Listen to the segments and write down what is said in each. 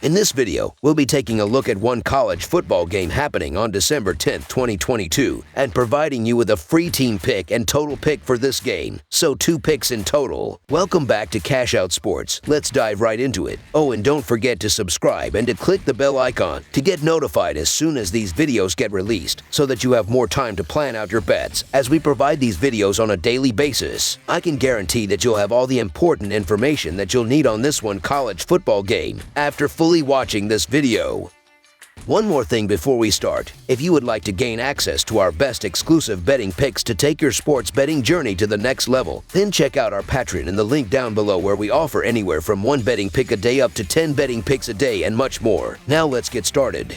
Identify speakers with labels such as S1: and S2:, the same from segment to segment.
S1: In this video, we'll be taking a look at one college football game happening on December 10th, 2022, and providing you with a free team pick and total pick for this game. So 2 picks in total. Welcome back to Cash Out Sports. Let's dive right into it. Oh, and don't forget to subscribe and to click the bell icon to get notified as soon as these videos get released, so that you have more time to plan out your bets as we provide these videos on a daily basis. I can guarantee that you'll have all the important information that you'll need on this one college football game after fully watching this video. One more thing before we start. If you would like to gain access to our best exclusive betting picks to take your sports betting journey to the next level, then check out our Patreon in the link down below, where we offer anywhere from 1 betting pick a day up to 10 betting picks a day and much more. Now let's get started.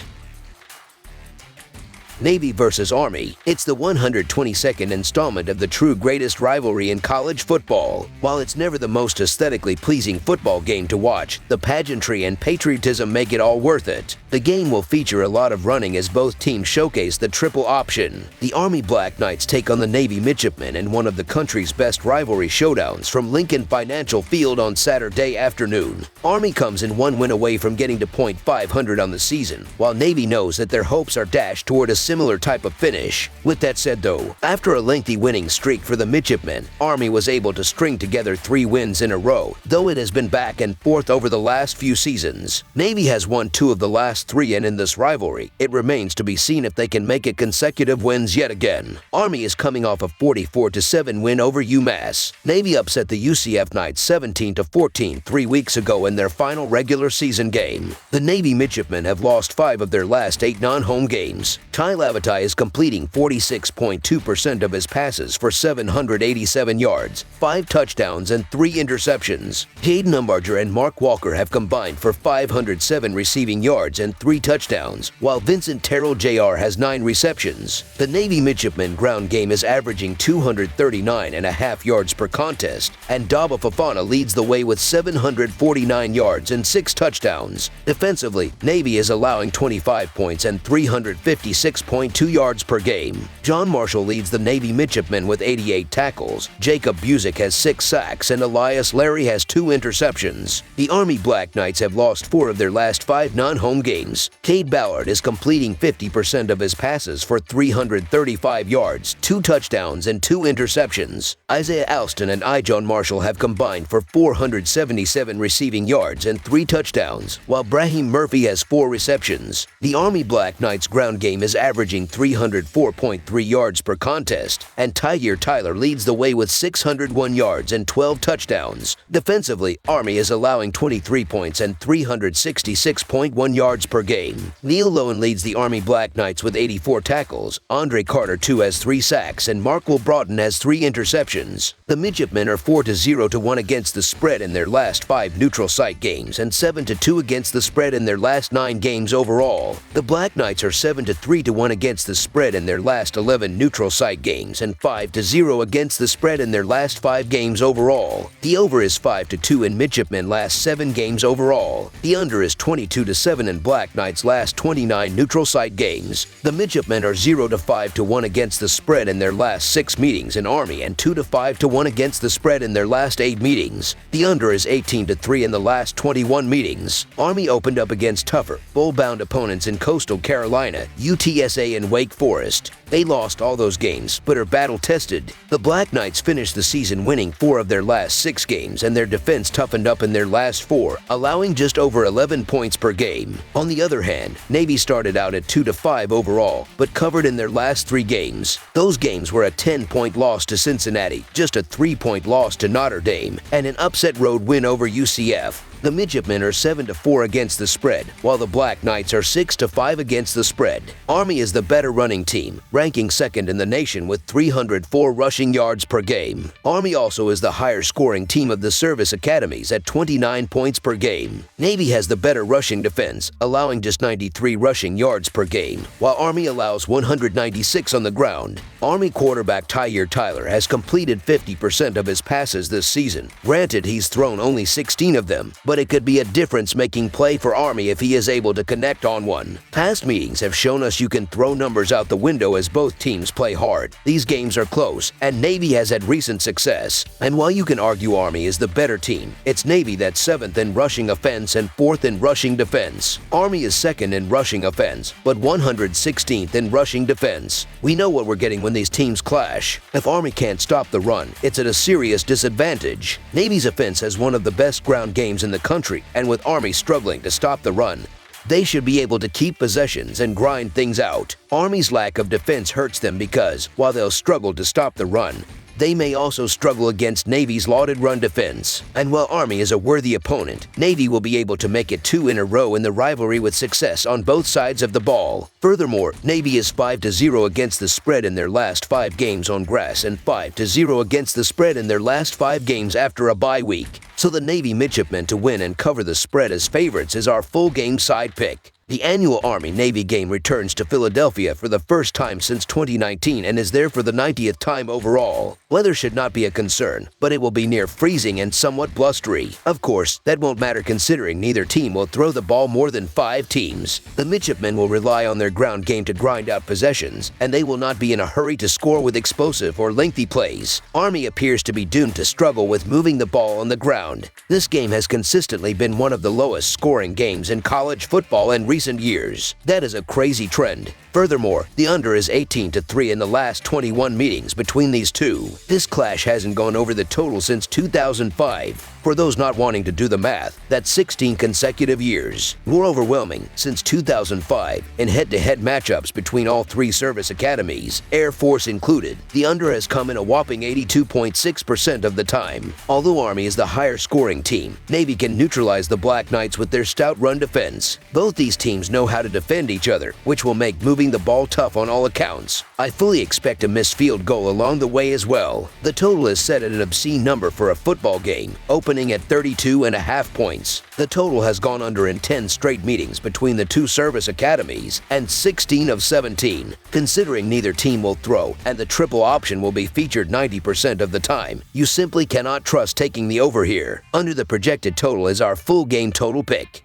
S1: Navy versus Army. It's the 122nd installment of the true greatest rivalry in college football. While it's never the most aesthetically pleasing football game to watch, the pageantry and patriotism make it all worth it. The game will feature a lot of running as both teams showcase the triple option. The Army Black Knights take on the Navy Midshipmen in one of the country's best rivalry showdowns from Lincoln Financial Field on Saturday afternoon. Army comes in 1 win away from getting to .500 on the season, while Navy knows that their hopes are dashed toward a similar type of finish. With that said though, after a lengthy winning streak for the Midshipmen, Army was able to string together 3 wins in a row, though it has been back and forth over the last few seasons. Navy has won 2 of the last 3, and in this rivalry, it remains to be seen if they can make it consecutive wins yet again. Army is coming off a 44-7 win over UMass. Navy upset the UCF Knights 17-14 3 weeks ago in their final regular season game. The Navy Midshipmen have lost 5 of their last 8 non-home games. Ty Lavatai is completing 46.2% of his passes for 787 yards, 5 touchdowns, and 3 interceptions. Jaden Umbarger and Mark Walker have combined for 507 receiving yards and 3 touchdowns, while Vincent Terrell Jr. has 9 receptions. The Navy Midshipmen ground game is averaging 239.5 yards per contest, and Daba Fafana leads the way with 749 yards and 6 touchdowns. Defensively, Navy is allowing 25 points and 356.2 yards per game. John Marshall leads the Navy Midshipmen with 88 tackles. Jacob Busick has 6 sacks, and Elias Larry has 2 interceptions. The Army Black Knights have lost 4 of their last 5 non-home games. Cade Ballard is completing 50% of his passes for 335 yards, 2 touchdowns, and 2 interceptions. Isaiah Alston and John Marshall have combined for 477 receiving yards and 3 touchdowns, while Brahim Murphy has 4 receptions. The Army Black Knights ground game is averaging 304.3 yards per contest, and Tyger Tyler leads the way with 601 yards and 12 touchdowns. Defensively, Army is allowing 23 points and 366.1 yards per game. Neil Lowen leads the Army Black Knights with 84 tackles. Andre Carter too has 3 sacks, and Mark Will Broughton has 3 interceptions. The Midshipmen are 4-0-1 against the spread in their last 5 neutral site games, and 7-2 against the spread in their last 9 games overall. The Black Knights are 7-3-1 against the spread in their last 11 neutral site games, and 5-0 against the spread in their last 5 games overall. The over is 5-2 in Midshipmen last 7 games overall. The under is 22-7 in Black Knights last 29 neutral site games. The Midshipmen are 0-5-1 against the spread in their last 6 meetings in Army, and 2-5-1 against the spread in their last 8 meetings. The under is 18-3 in the last 21 meetings. Army opened up against tougher, bowl-bound opponents in Coastal Carolina, UTSA, and Wake Forest. They lost all those games, but are battle-tested. The Black Knights finished the season winning 4 of their last 6 games, and their defense toughened up in their last 4, allowing just over 11 points per game. On the other hand, Navy started out at 2-5 overall, but covered in their last 3 games. Those games were a 10-point loss to Cincinnati, just a 3-point loss to Notre Dame, and an upset road win over UCF. The Midshipmen are 7-4 against the spread, while the Black Knights are 6-5 against the spread. Army is the better running team, ranking 2nd in the nation with 304 rushing yards per game. Army also is the higher scoring team of the service academies at 29 points per game. Navy has the better rushing defense, allowing just 93 rushing yards per game, while Army allows 196 on the ground. Army quarterback Tyger Tyler has completed 50% of his passes this season. Granted, he's thrown only 16 of them, but but it could be a difference-making play for Army if he is able to connect on one. Past meetings have shown us you can throw numbers out the window as both teams play hard. These games are close, and Navy has had recent success. And while you can argue Army is the better team, it's Navy that's 7th in rushing offense and 4th in rushing defense. Army is 2nd in rushing offense, but 116th in rushing defense. We know what we're getting when these teams clash. If Army can't stop the run, it's at a serious disadvantage. Navy's offense has one of the best ground games in the country, and with Army struggling to stop the run, they should be able to keep possessions and grind things out. Army's lack of defense hurts them because, while they'll struggle to stop the run, they may also struggle against Navy's lauded run defense. And while Army is a worthy opponent, Navy will be able to make it 2 in a row in the rivalry with success on both sides of the ball. Furthermore, Navy is 5-0 against the spread in their last 5 games on grass and 5-0 against the spread in their last 5 games after a bye week. So the Navy midshipmen to win and cover the spread as favorites is our full game side pick. The annual Army-Navy game returns to Philadelphia for the first time since 2019 and is there for the 90th time overall. Weather should not be a concern, but it will be near freezing and somewhat blustery. Of course, that won't matter considering neither team will throw the ball more than 5 teams. The midshipmen will rely on their ground game to grind out possessions, and they will not be in a hurry to score with explosive or lengthy plays. Army appears to be doomed to struggle with moving the ball on the ground. This game has consistently been one of the lowest scoring games in college football in recent years. That is a crazy trend. Furthermore, the under is 18-3 in the last 21 meetings between these two. This clash hasn't gone over the total since 2005. For those not wanting to do the math, that's 16 consecutive years. More overwhelming, since 2005, in head-to-head matchups between all 3 service academies, Air Force included, the under has come in a whopping 82.6% of the time. Although Army is the higher scoring team, Navy can neutralize the Black Knights with their stout run defense. Both these teams know how to defend each other, which will make moving the ball tough on all accounts. I fully expect a missed field goal along the way as well. The total is set at an obscene number for a football game, opening at 32.5 points. The total has gone under in 10 straight meetings between the 2 service academies and 16 of 17. Considering neither team will throw and the triple option will be featured 90% of the time, you simply cannot trust taking the over here. Under the projected total is our full game total pick.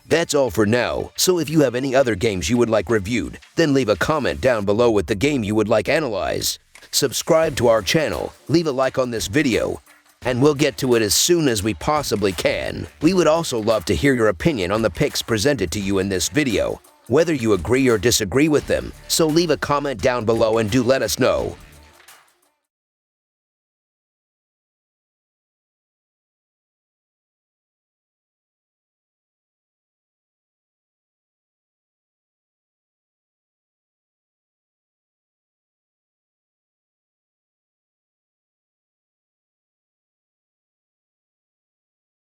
S1: That's all for now, so if you have any other games you would like reviewed, then leave a comment down below with the game you would like analyzed. Subscribe to our channel, leave a like on this video, and we'll get to it as soon as we possibly can. We would also love to hear your opinion on the picks presented to you in this video, whether you agree or disagree with them, so leave a comment down below and do let us know.